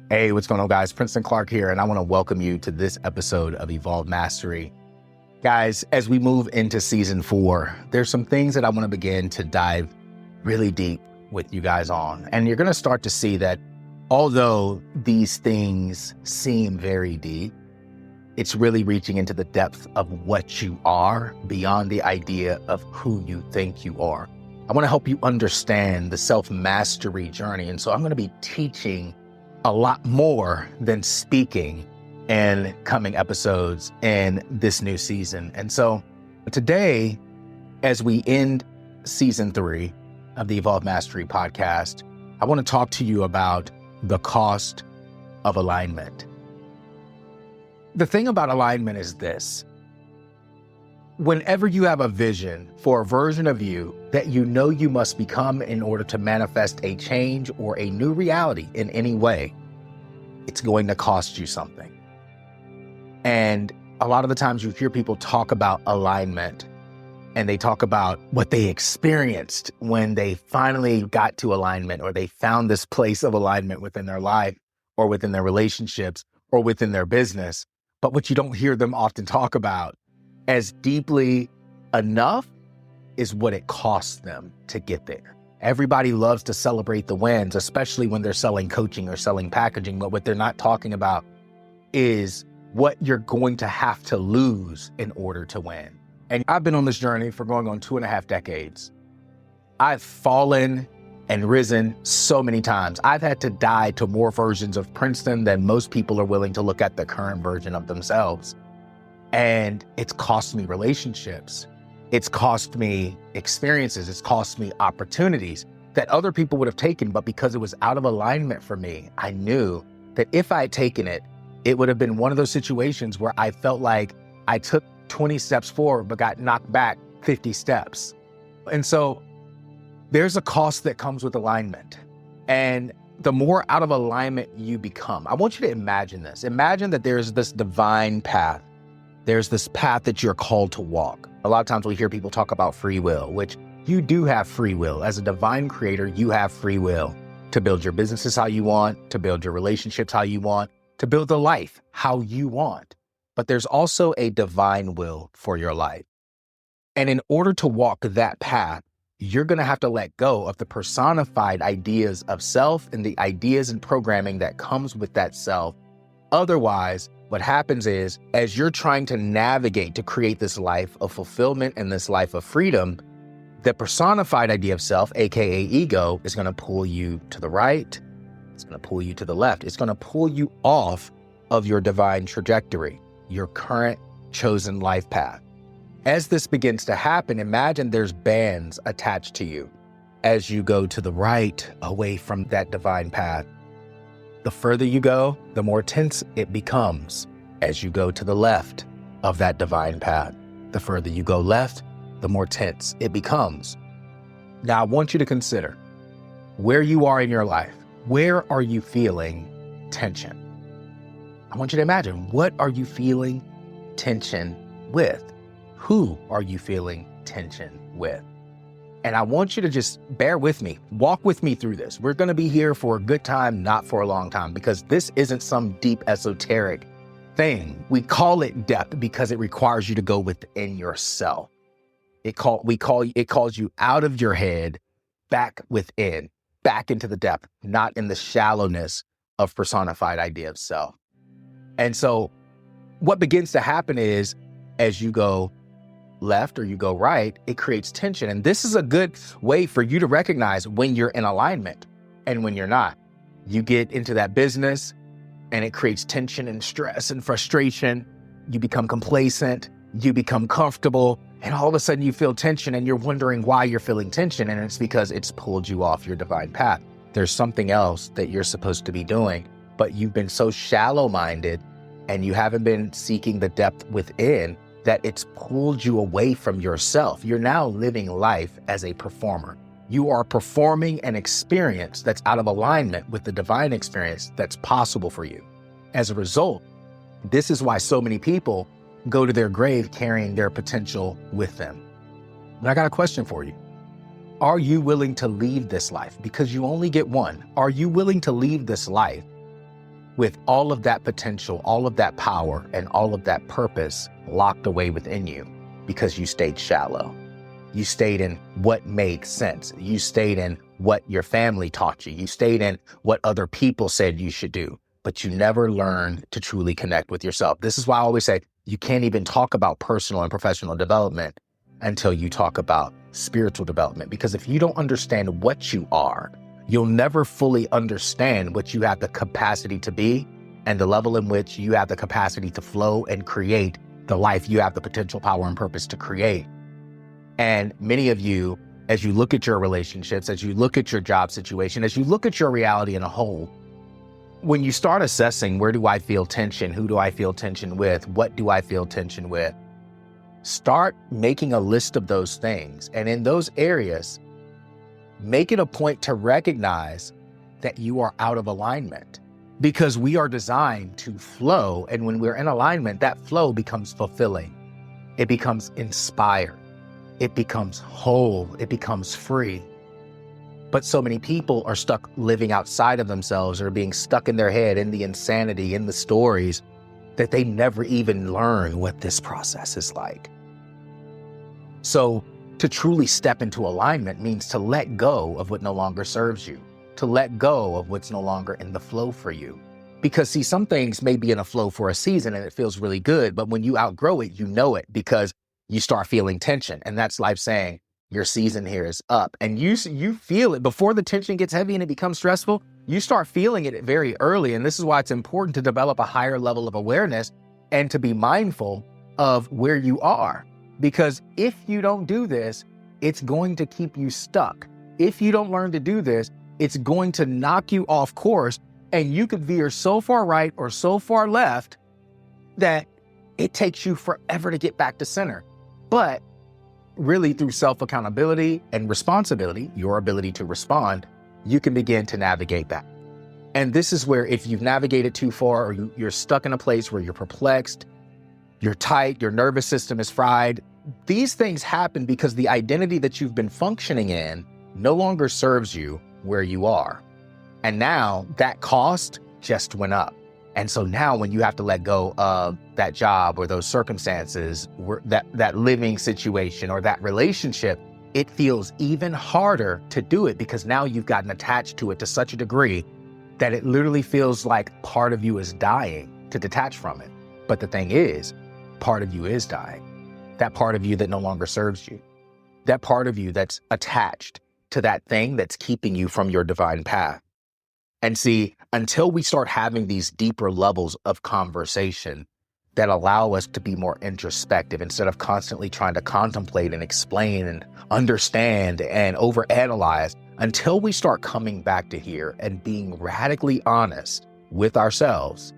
Hey, what's going on, guys? Princeton Clark here, and I want to welcome you to this episode of Evolve Mastery. Guys, as we move into season 4, there's some things that I want to begin to dive really deep with you guys on. And you're going to start to see that although these things seem very deep, it's really reaching into the depth of what you are beyond the idea of who you think you are. I want to help you understand the self-mastery journey. And so I'm going to be teaching a lot more than speaking in coming episodes in this new season. And so today, as we end season 3 of the Evolve Mastery podcast, I want to talk to you about the cost of alignment. The thing about alignment is this: whenever you have a vision for a version of you that you know you must become in order to manifest a change or a new reality in any way, it's going to cost you something. And a lot of the times you hear people talk about alignment and they talk about what they experienced when they finally got to alignment, or they found this place of alignment within their life or within their relationships or within their business. But what you don't hear them often talk about as deeply enough is what it costs them to get there. Everybody loves to celebrate the wins, especially when they're selling coaching or selling packaging. But what they're not talking about is what you're going to have to lose in order to win. And I've been on this journey for going on 2.5 decades. I've fallen and risen so many times. I've had to die to more versions of Princeton than most people are willing to look at the current version of themselves. And it's cost me relationships. It's cost me experiences. It's cost me opportunities that other people would have taken. But because it was out of alignment for me, I knew that if I had taken it, it would have been one of those situations where I felt like I took 20 steps forward, but got knocked back 50 steps. And so there's a cost that comes with alignment. And the more out of alignment you become, I want you to imagine this. Imagine that there's this divine path. There's this path that you're called to walk. A lot of times we hear people talk about free will, which you do have free will. As a divine creator, you have free will to build your businesses how you want, to build your relationships how you want, to build the life how you want. But there's also a divine will for your life. And in order to walk that path, you're going to have to let go of the personified ideas of self and the ideas and programming that comes with that self. Otherwise, what happens is, as you're trying to navigate to create this life of fulfillment and this life of freedom, the personified idea of self, aka ego, is going to pull you to the right. It's going to pull you to the left. It's going to pull you off of your divine trajectory, your current chosen life path. As this begins to happen, imagine there's bands attached to you as you go to the right, away from that divine path. The further you go, the more tense it becomes. As you go to the left of that divine path, the further you go left, the more tense it becomes. Now, I want you to consider where you are in your life. Where are you feeling tension? I want you to imagine, what are you feeling tension with? Who are you feeling tension with? And I want you to just bear with me, walk with me through this. We're going to be here for a good time, not for a long time, because this isn't some deep esoteric thing. We call it depth because it requires you to go within yourself. It calls you out of your head, back within, back into the depth, not in the shallowness of personified idea of self. And so what begins to happen is, as you go left or you go right, it creates tension. And this is a good way for you to recognize when you're in alignment and when you're not. You get into that business and it creates tension and stress and frustration. You become complacent, you become comfortable, and all of a sudden you feel tension and you're wondering why you're feeling tension. And it's because it's pulled you off your divine path. There's something else that you're supposed to be doing, but you've been so shallow-minded and you haven't been seeking the depth within that it's pulled you away from yourself. You're now living life as a performer. You are performing an experience that's out of alignment with the divine experience that's possible for you. As a result, this is why so many people go to their grave carrying their potential with them. And I got a question for you. Are you willing to leave this life? Because you only get one. Are you willing to leave this life with all of that potential, all of that power, and all of that purpose locked away within you because you stayed shallow. You stayed in what made sense. You stayed in what your family taught you. You stayed in what other people said you should do, but you never learned to truly connect with yourself. This is why I always say you can't even talk about personal and professional development until you talk about spiritual development, because if you don't understand what you are, you'll never fully understand what you have the capacity to be and the level in which you have the capacity to flow and create the life you have the potential, power, and purpose to create. And many of you, as you look at your relationships, as you look at your job situation, as you look at your reality in a whole, when you start assessing, where do I feel tension? Who do I feel tension with? What do I feel tension with? Start making a list of those things. And in those areas, make it a point to recognize that you are out of alignment, because we are designed to flow. And when we're in alignment, that flow becomes fulfilling. It becomes inspired. It becomes whole. It becomes free. But so many people are stuck living outside of themselves, or being stuck in their head, in the insanity, in the stories, that they never even learn what this process is like. So to truly step into alignment means to let go of what no longer serves you, to let go of what's no longer in the flow for you. Because see, some things may be in a flow for a season and it feels really good, but when you outgrow it, you know it, because you start feeling tension. And that's life saying your season here is up. And you feel it before the tension gets heavy and it becomes stressful. You start feeling it very early. And this is why it's important to develop a higher level of awareness and to be mindful of where you are. Because if you don't do this, it's going to keep you stuck. If you don't learn to do this, it's going to knock you off course, and you could veer so far right or so far left that it takes you forever to get back to center. But really, through self-accountability and responsibility, your ability to respond, you can begin to navigate back. And this is where, if you've navigated too far, or you're stuck in a place where you're perplexed, you're tight, your nervous system is fried, these things happen because the identity that you've been functioning in no longer serves you where you are. And now that cost just went up. And so now when you have to let go of that job or those circumstances, that living situation or that relationship, it feels even harder to do it, because now you've gotten attached to it to such a degree that it literally feels like part of you is dying to detach from it. But the thing is, part of you is dying. That part of you that no longer serves you. That part of you that's attached to that thing that's keeping you from your divine path. And see, until we start having these deeper levels of conversation that allow us to be more introspective, instead of constantly trying to contemplate and explain and understand and overanalyze, until we start coming back to here and being radically honest with ourselves,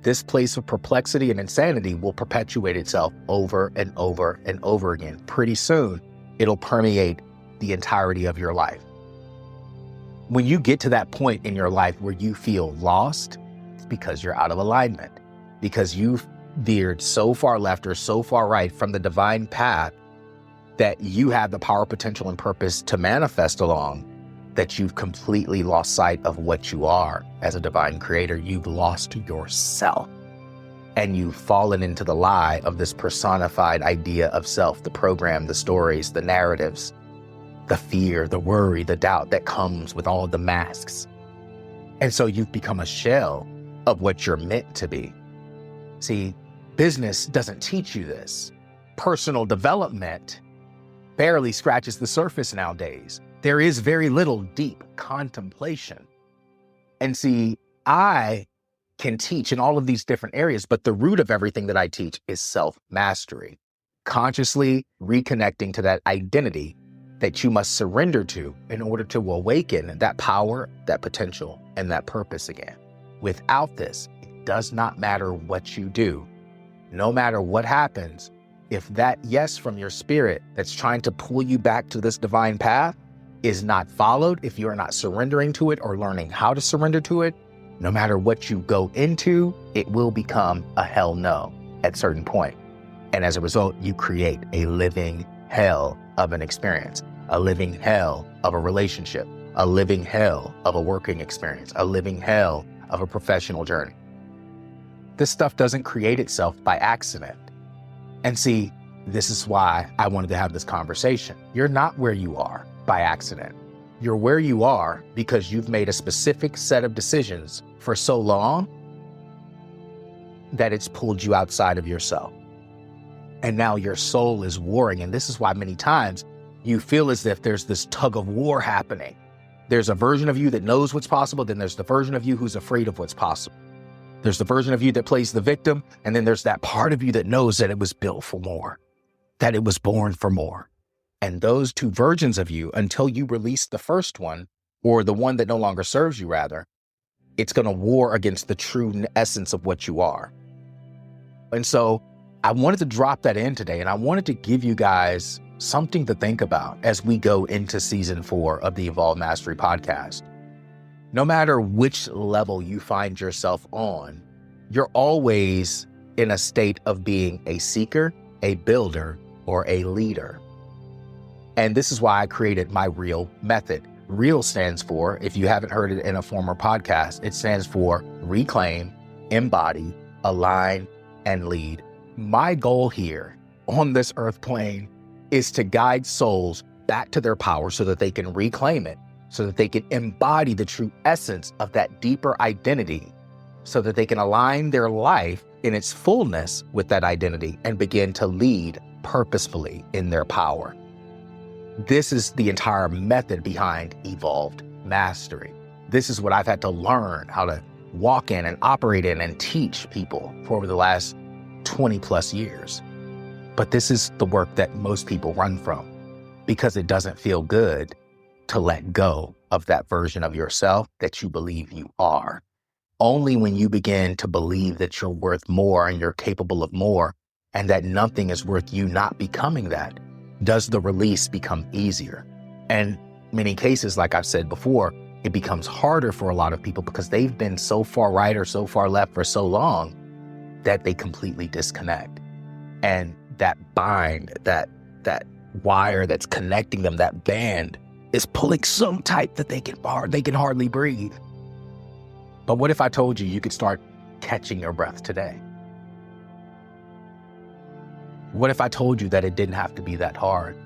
this place of perplexity and insanity will perpetuate itself over and over and over again. Pretty soon, it'll permeate the entirety of your life. When you get to that point in your life where you feel lost, it's because you're out of alignment, because you've veered so far left or so far right from the divine path that you have the power, potential, and purpose to manifest along, that you've completely lost sight of what you are as a divine creator. You've lost yourself, and you've fallen into the lie of this personified idea of self, the program, the stories, the narratives, the fear, the worry, the doubt that comes with all the masks. And so you've become a shell of what you're meant to be. See, business doesn't teach you this. Personal development barely scratches the surface nowadays. There is very little deep contemplation. And see, I can teach in all of these different areas, but the root of everything that I teach is self-mastery, consciously reconnecting to that identity that you must surrender to in order to awaken that power, that potential, and that purpose again. Without this, it does not matter what you do. No matter what happens, if that yes from your spirit that's trying to pull you back to this divine path is not followed, if you are not surrendering to it or learning how to surrender to it, no matter what you go into, it will become a hell no at a certain point. And as a result, you create a living hell of an experience, a living hell of a relationship, a living hell of a working experience, a living hell of a professional journey. This stuff doesn't create itself by accident. And see, this is why I wanted to have this conversation. You're not where you are by accident. You're where you are because you've made a specific set of decisions for so long that it's pulled you outside of yourself. And now your soul is warring. And this is why many times you feel as if there's this tug of war happening. There's a version of you that knows what's possible. Then there's the version of you who's afraid of what's possible. There's the version of you that plays the victim. And then there's that part of you that knows that it was built for more, that it was born for more. And those two versions of you, until you release the first one, or the one that no longer serves you rather, it's going to war against the true essence of what you are. And so I wanted to drop that in today, and I wanted to give you guys something to think about as we go into season 4 of the Evolve Mastery podcast. No matter which level you find yourself on, you're always in a state of being a seeker, a builder, or a leader. And this is why I created my REAL method. REAL stands for, if you haven't heard it in a former podcast, it stands for reclaim, embody, align, and lead. My goal here on this earth plane is to guide souls back to their power so that they can reclaim it, so that they can embody the true essence of that deeper identity, so that they can align their life in its fullness with that identity and begin to lead purposefully in their power. This is the entire method behind Evolved Mastery. This is what I've had to learn how to walk in and operate in and teach people for over the last 20 plus years. But this is the work that most people run from because it doesn't feel good to let go of that version of yourself that you believe you are. Only when you begin to believe that you're worth more and you're capable of more and that nothing is worth you not becoming that, does the release become easier. And many cases, like I've said before, it becomes harder for a lot of people because they've been so far right or so far left for so long that they completely disconnect. And that bind, that wire that's connecting them, that band, is pulling so tight that they can hardly breathe. But what if I told you you could start catching your breath today? What if I told you that it didn't have to be that hard?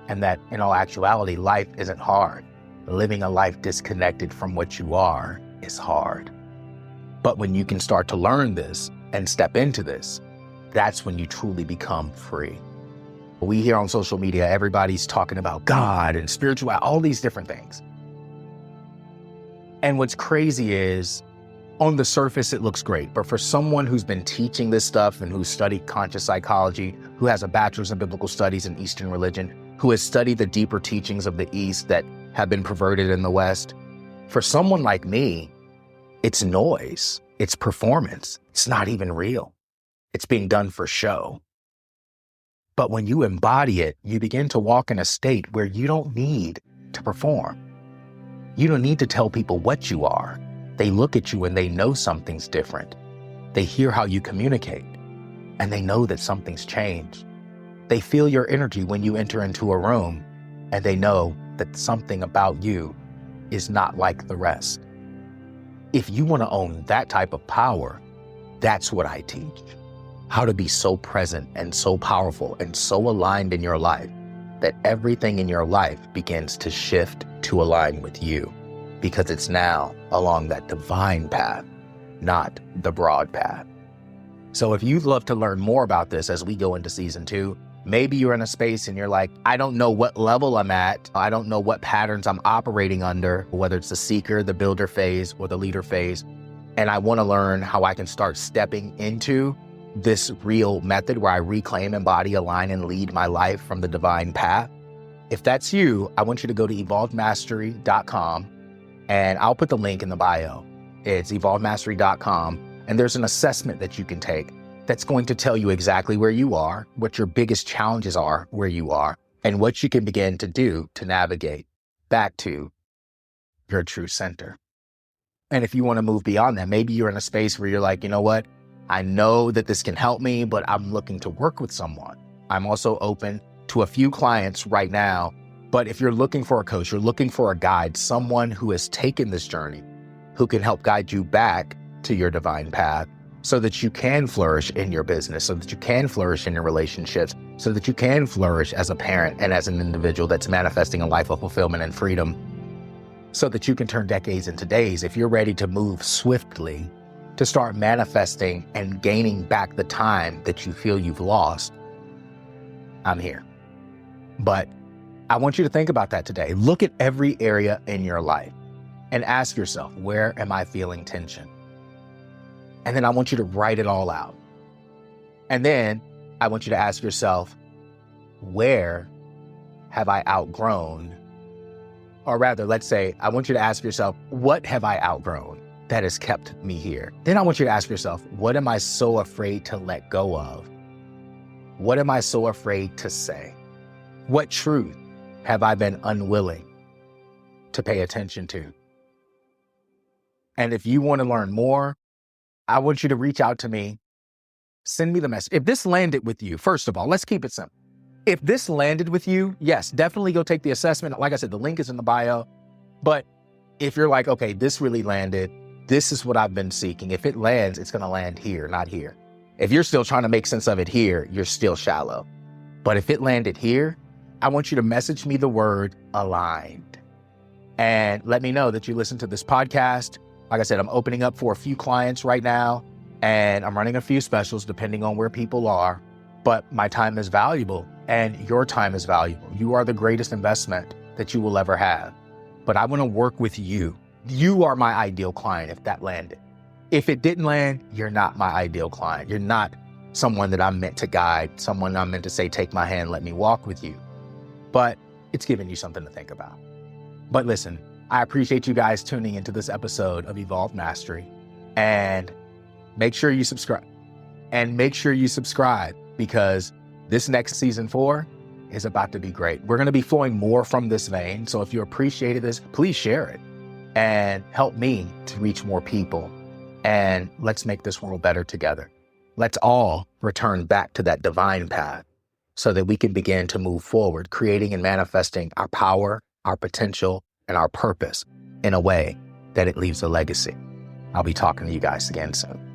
And that in all actuality, life isn't hard. Living a life disconnected from what you are is hard. But when you can start to learn this and step into this, that's when you truly become free. We hear on social media, everybody's talking about God and spirituality, all these different things. And what's crazy is, on the surface, it looks great. But for someone who's been teaching this stuff and who's studied conscious psychology, who has a bachelor's in biblical studies in Eastern religion, who has studied the deeper teachings of the East that have been perverted in the West, for someone like me, it's noise, it's performance, it's not even real. It's being done for show. But when you embody it, you begin to walk in a state where you don't need to perform. You don't need to tell people what you are. They look at you and they know something's different. They hear how you communicate and they know that something's changed. They feel your energy when you enter into a room and they know that something about you is not like the rest. If you want to own that type of power, that's what I teach. How to be so present and so powerful and so aligned in your life that everything in your life begins to shift to align with you, because it's now along that divine path, not the broad path. So if you'd love to learn more about this as we go into season 2, maybe you're in a space and you're like, I don't know what level I'm at. I don't know what patterns I'm operating under, whether it's the seeker, the builder phase, or the leader phase. And I want to learn how I can start stepping into this real method where I reclaim, embody, align, and lead my life from the divine path. If that's you, I want you to go to evolvedmastery.com, and I'll put the link in the bio. It's evolvedmastery.com, and there's an assessment that you can take that's going to tell you exactly where you are, what your biggest challenges are where you are, and what you can begin to do to navigate back to your true center. And if you want to move beyond that, maybe you're in a space where you're like, you know what? I know that this can help me, but I'm looking to work with someone. I'm also open to a few clients right now. But if you're looking for a coach, you're looking for a guide, someone who has taken this journey who can help guide you back to your divine path so that you can flourish in your business, so that you can flourish in your relationships, so that you can flourish as a parent and as an individual that's manifesting a life of fulfillment and freedom, so that you can turn decades into days. If you're ready to move swiftly to start manifesting and gaining back the time that you feel you've lost, I'm here. But I want you to think about that today. Look at every area in your life and ask yourself, where am I feeling tension? And then I want you to write it all out. And then I want you to ask yourself, where have I outgrown? Or rather, let's say, I want you to ask yourself, what have I outgrown that has kept me here? Then I want you to ask yourself, what am I so afraid to let go of? What am I so afraid to say? What truth have I been unwilling to pay attention to? And if you want to learn more, I want you to reach out to me. Send me the message. If this landed with you, first of all, let's keep it simple. If this landed with you, yes, definitely go take the assessment. Like I said, the link is in the bio. But if you're like, okay, this really landed, this is what I've been seeking. If it lands, it's going to land here, not here. If you're still trying to make sense of it here, you're still shallow. But if it landed here, I want you to message me the word aligned and let me know that you listen to this podcast. Like I said, I'm opening up for a few clients right now, and I'm running a few specials depending on where people are. But my time is valuable, and your time is valuable. You are the greatest investment that you will ever have. But I want to work with you. You are my ideal client if that landed. If it didn't land, you're not my ideal client. You're not someone that I'm meant to guide, someone I'm meant to say, take my hand, let me walk with you. But it's giving you something to think about. But listen, I appreciate you guys tuning into this episode of Evolved Mastery, and make sure you subscribe. Because this next season 4 is about to be great. We're going to be flowing more from this vein. So if you appreciated this, please share it and help me to reach more people. And let's make this world better together. Let's all return back to that divine path so that we can begin to move forward, creating and manifesting our power, our potential, and our purpose in a way that it leaves a legacy. I'll be talking to you guys again soon.